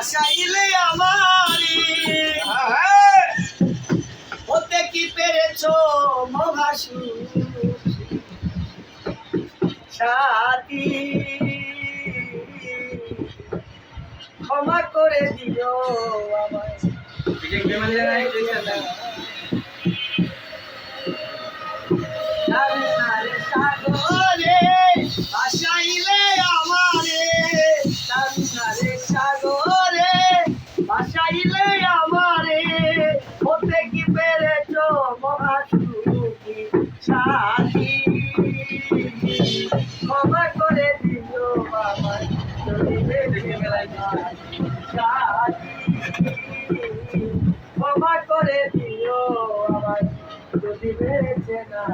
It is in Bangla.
ভাসাইলে আমারে হতে কি পেরেছ মহাসুখী সাথী, ক্ষমা করে দিও আমায়। সাগরে ভাসাইলে আমারে, সাগরে ভাসাইলে আমারে হতে কি পেরেছ মহাসুখী সাথী, ক্ষমা করে দিও আমায় যদি বেঁচে সাথী, ক্ষমা করে দিও আমায় যদি বেঁচে না